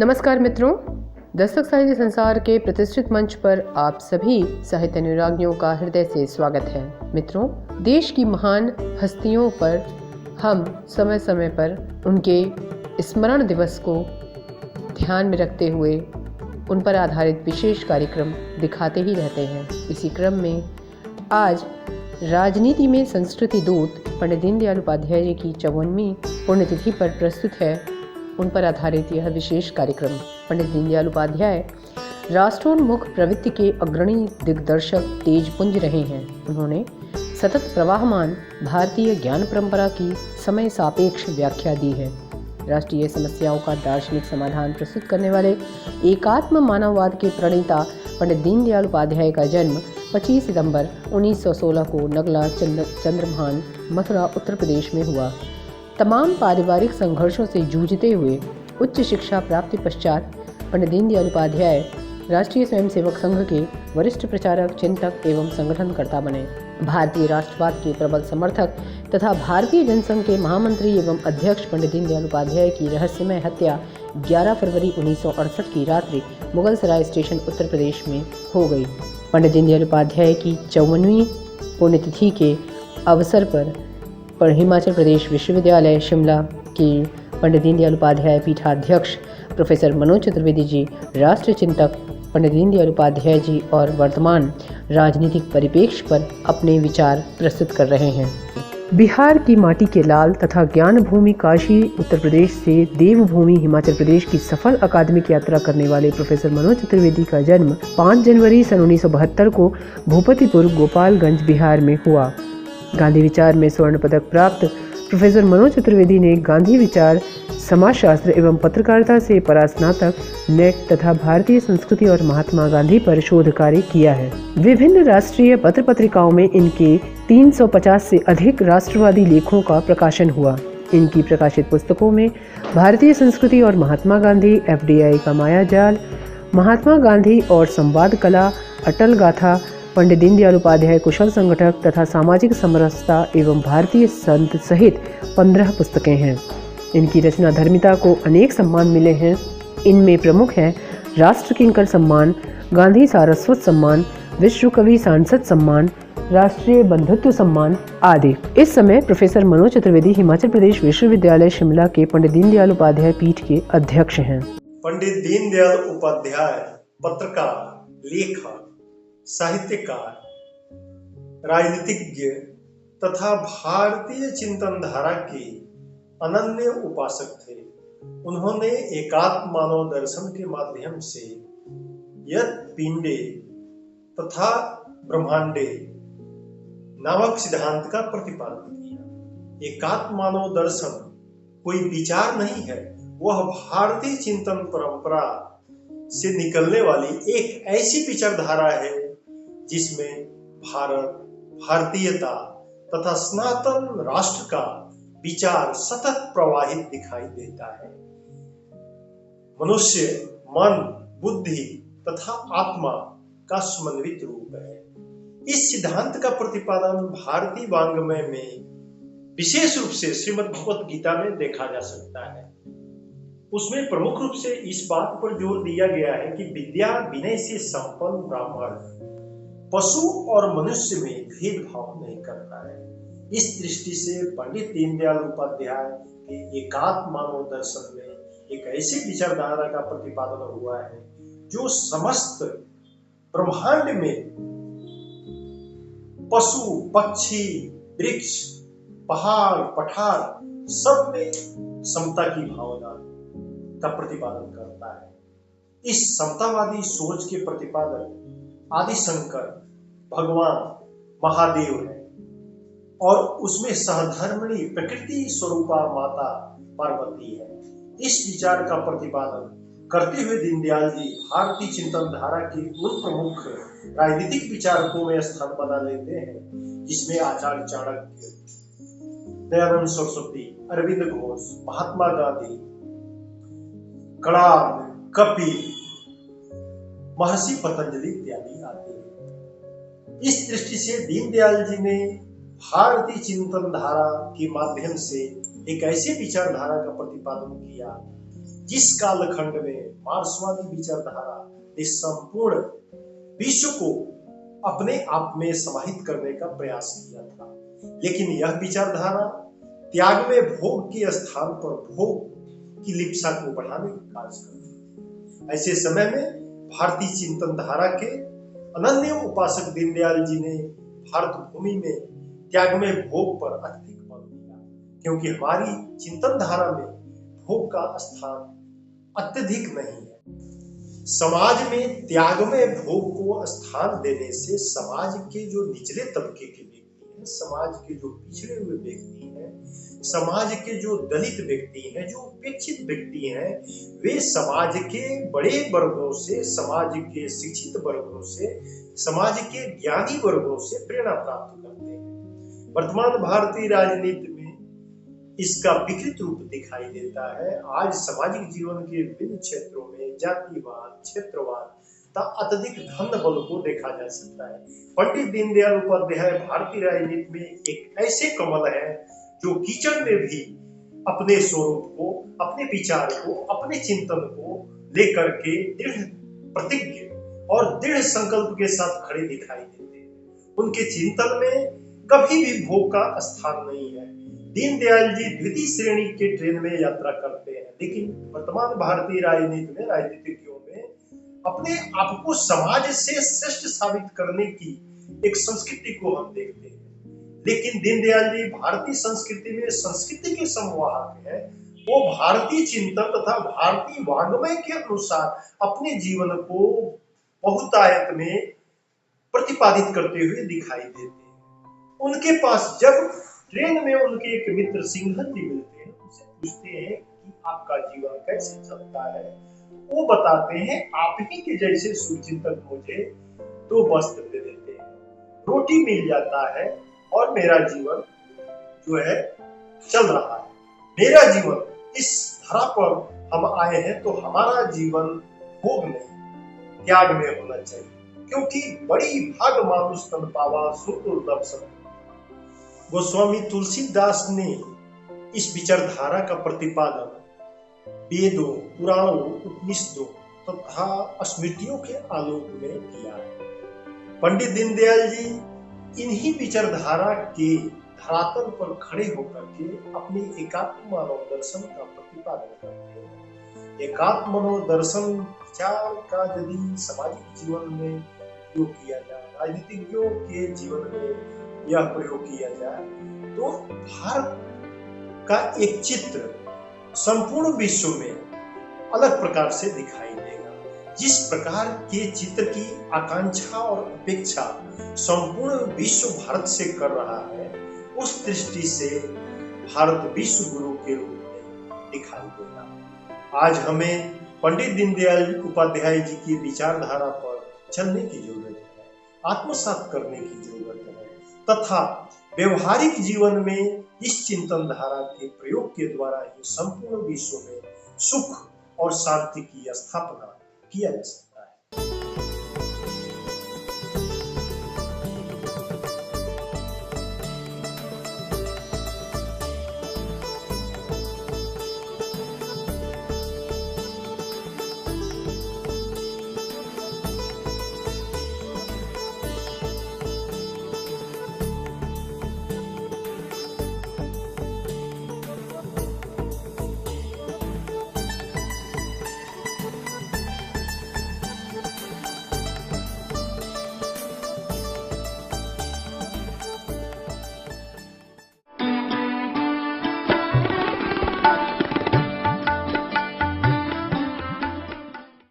नमस्कार मित्रों, दस्तक साहित्य संसार के प्रतिष्ठित मंच पर आप सभी साहित्य अनुरागियों का हृदय से स्वागत है। मित्रों, देश की महान हस्तियों पर हम समय समय पर उनके स्मरण दिवस को ध्यान में रखते हुए उन पर आधारित विशेष कार्यक्रम दिखाते ही रहते हैं। इसी क्रम में आज राजनीति में संस्कृति दूत पंडित दीनदयाल उपाध्याय जी की 54वीं पुण्यतिथि पर प्रस्तुत है उन पर आधारित यह विशेष कार्यक्रम। पंडित दीनदयाल उपाध्याय राष्ट्रोन्मुख प्रवृत्ति के अग्रणी दिग्दर्शक तेजपुंज रहे हैं। उन्होंने सतत प्रवाहमान भारतीय ज्ञान परंपरा की समय सापेक्ष व्याख्या दी है। राष्ट्रीय समस्याओं का दार्शनिक समाधान प्रस्तुत करने वाले एकात्म मानववाद के प्रणेता पंडित दीनदयाल उपाध्याय का जन्म 25 सितंबर 1916 को नगला चंद्रभान, मथुरा, उत्तर प्रदेश में हुआ। तमाम पारिवारिक संघर्षों से जूझते हुए उच्च शिक्षा प्राप्ति पश्चात पंडित दीनदयाल उपाध्याय राष्ट्रीय स्वयंसेवक संघ के वरिष्ठ प्रचारक, चिंतक एवं संगठनकर्ता बने। भारतीय राष्ट्रवाद के प्रबल समर्थक तथा भारतीय जनसंघ के महामंत्री एवं अध्यक्ष पंडित दीनदयाल उपाध्याय की रहस्यमय हत्या 11 फरवरी 1968 की रात्रि मुगलसराय स्टेशन, उत्तर प्रदेश में हो गई। पंडित दीनदयाल उपाध्याय की 54वीं पुण्यतिथि के अवसर पर हिमाचल प्रदेश विश्वविद्यालय शिमला के पंडित दीनदयाल उपाध्याय पीठाध्यक्ष प्रोफेसर मनोज चतुर्वेदी जी, राष्ट्रीय चिंतक पंडित दीनदयाल उपाध्याय जी और वर्तमान राजनीतिक परिप्रेक्ष्य पर अपने विचार प्रस्तुत कर रहे हैं। बिहार की माटी के लाल तथा ज्ञान भूमि काशी उत्तर प्रदेश से देवभूमि हिमाचल प्रदेश की सफल अकादमिक यात्रा करने वाले प्रोफेसर मनोज चतुर्वेदी का जन्म 5 जनवरी सन 1972 को भूपतिपुर, गोपालगंज, बिहार में हुआ। गांधी विचार में स्वर्ण पदक प्राप्त प्रोफेसर मनोज चतुर्वेदी ने गांधी विचार, समाजशास्त्र एवं पत्रकारिता से परास्नातक, नेट तथा भारतीय संस्कृति और महात्मा गांधी पर शोध कार्य किया है। विभिन्न राष्ट्रीय पत्र पत्रिकाओं में इनके 350 से अधिक राष्ट्रवादी लेखों का प्रकाशन हुआ। इनकी प्रकाशित पुस्तकों में भारतीय संस्कृति और महात्मा गांधी, FDI का मायाजाल, महात्मा गांधी और संवाद कला, अटल गाथा, पंडित दीनदयाल उपाध्याय कुशल संगठक तथा सामाजिक समरसता एवं भारतीय संत सहित 15 पुस्तकें हैं। इनकी रचना धर्मिता को अनेक सम्मान मिले हैं। इनमें प्रमुख हैं राष्ट्र किंकर सम्मान, गांधी सारस्वत सम्मान, विश्व कवि सांसद सम्मान, राष्ट्रीय बंधुत्व सम्मान आदि। इस समय प्रोफेसर मनोज चतुर्वेदी हिमाचल प्रदेश विश्वविद्यालय शिमला के पंडित दीनदयाल उपाध्याय पीठ के अध्यक्ष हैं। पंडित दीनदयाल उपाध्याय पत्रकार, लेखक, साहित्यकार, राजनीतिज्ञ तथा भारतीय चिंतन धारा के अनन्य उपासक थे। उन्होंने एकात्म मानव दर्शन के माध्यम से यत् पिंडे तथा ब्रह्मांडे नामक सिद्धांत का प्रतिपादन किया। एकात्म मानव दर्शन कोई विचार नहीं है, वह भारतीय चिंतन परंपरा से निकलने वाली एक ऐसी विचारधारा है जिसमें भारत, भारतीयता तथा सनातन राष्ट्र का विचार सतत प्रवाहित दिखाई देता है। मनुष्य मन, बुद्धि तथा आत्मा का समन्वित रूप है। इस सिद्धांत का प्रतिपादन भारतीय वाङ्मय में विशेष रूप से श्रीमद् भगवत गीता में देखा जा सकता है। उसमें प्रमुख रूप से इस बात पर जोर दिया गया है कि विद्या विनय से संपन्न ब्राह्मण पशु और मनुष्य में भेदभाव नहीं करता है। इस दृष्टि से पंडित दीनदयाल उपाध्याय के एकात्म मानव दर्शन में एक ऐसी विचारधारा का प्रतिपादन हुआ है जो समस्त ब्रह्मांड में पशु, पक्षी, वृक्ष, पहाड़, पठार सब में समता की भावना का प्रतिपादन करता है। इस समतावादी सोच के प्रतिपादक आदि शंकर भगवान महादेव है और उसमें सहधर्मिणी प्रकृति स्वरूपा माता पार्वती है। इस विचार का प्रतिपादन करते हुए दीनदयाल जी भारतीय चिंतन धारा के उन प्रमुख राजनीतिक विचारकों में स्थान बना लेते हैं जिसमें आचार्य चाणक्य, दयानंद सरस्वती, अरविंद घोष, महात्मा गांधी, कणाद, कपिल, महर्षि पतंजलि इत्यादि आते हैं। इस दृष्टि से दीनदयाल जी ने भारतीय चिंतन धारा के माध्यम से एक ऐसी विचारधारा का प्रतिपादन किया जिस कालखंड में मार्क्सवादी विचारधारा ने संपूर्ण विश्व को अपने आप में समाहित करने का प्रयास किया था, लेकिन यह विचारधारा त्याग में भोग के स्थान पर भोग की लिप्सा को बढ़ाने का कार्य करती है। ऐसे समय में भारतीय चिंतन धारा के अनन्य उपासक दीनदयाल जी ने भारत भूमि में त्याग में भोग पर अत्यधिक बल दिया, क्योंकि हमारी चिंतन धारा में भोग का स्थान अत्यधिक नहीं है। समाज में त्याग में भोग को स्थान देने से समाज के जो निचले तबके के व्यक्ति हैं, समाज के जो पिछड़े हुए व्यक्ति हैं, समाज के जो दलित व्यक्ति हैं, जो उपेक्षित व्यक्ति हैं, वे समाज के बड़े वर्गों से, समाज के शिक्षित वर्गों से, समाज के ज्ञानी वर्गों से प्रेरणा प्राप्त करते हैं। वर्तमान भारतीय राजनीति में इसका विकृत रूप दिखाई देता है। आज सामाजिक जीवन के विभिन्न क्षेत्रों में जातिवाद, क्षेत्रवाद तथा अत्यधिक धन बल को देखा जा सकता है। पंडित दीनदयाल उपाध्याय भारतीय राजनीति में एक ऐसे कमल है जो कीचड़ में भी अपने स्वरूप को, अपने विचार को, अपने चिंतन को लेकर के दृढ़ प्रतिज्ञ और दृढ़ संकल्प के साथ खड़े दिखाई देते हैं। उनके चिंतन में कभी भी भोग का स्थान नहीं है। दीनदयाल जी द्वितीय श्रेणी के ट्रेन में यात्रा करते हैं, लेकिन वर्तमान भारतीय राजनीति में, राजनीतिज्ञों में अपने आप को समाज से श्रेष्ठ साबित करने की एक संस्कृति को हम देखते हैं। लेकिन दीनदयाल जी भारतीय संस्कृति में संस्कृति के संवाहक है। वो भारतीय चिंतन तथा भारतीय वाङ्मय के अनुसार अपने जीवन को बहुतायत में प्रतिपादित करते हुए दिखाई देते हैं। उनके पास जब ट्रेन में उनके एक मित्र सिंघल जी मिलते हैं, उनसे पूछते हैं कि आपका जीवन कैसे चलता है। वो बताते हैं, आप ही के जैसे सुचिंतक मुझे 2 वस्त्र दे देते हैं, रोटी मिल जाता है और मेरा जीवन जो है चल रहा है। मेरा जीवन, इस धरा पर हम आए हैं तो हमारा जीवन भोग नहीं त्याग में होना चाहिए, क्योंकि बड़ी भाग मानुष तन पावा सो दुर्लभ सब। गोस्वामी तुलसीदास ने इस विचारधारा का प्रतिपादन वेदों, पुराणों, उपनिषदों तथा स्मृतियों के आलोक में किया है। पंडित दीनदयाल जी इन्हीं विचारधारा के धरातल पर खड़े होकर के अपने एकात्म मानव दर्शन का प्रतिपादन करते हैं। एकात्म मानव दर्शन विचार का यदि सामाजिक जीवन में प्रयोग किया जाए, राजनीतिज्ञों के जीवन में यह प्रयोग किया जाए, तो भारत का एक चित्र संपूर्ण विश्व में अलग प्रकार से दिखाई देगा। जिस प्रकार के चित्र की आकांक्षा और अपेक्षा संपूर्ण विश्व भारत से कर रहा है, उस दृष्टि से भारत विश्व गुरु के रूप में दिखाई देगा। आज हमें पंडित दीनदयाल उपाध्याय जी की विचारधारा पर चलने की जरूरत है, आत्मसात करने की जरूरत है, तथा व्यवहारिक जीवन में इस चिंतन धारा के प्रयोग के द्वारा ही संपूर्ण विश्व में सुख और शांति की स्थापना किया जा सकता है।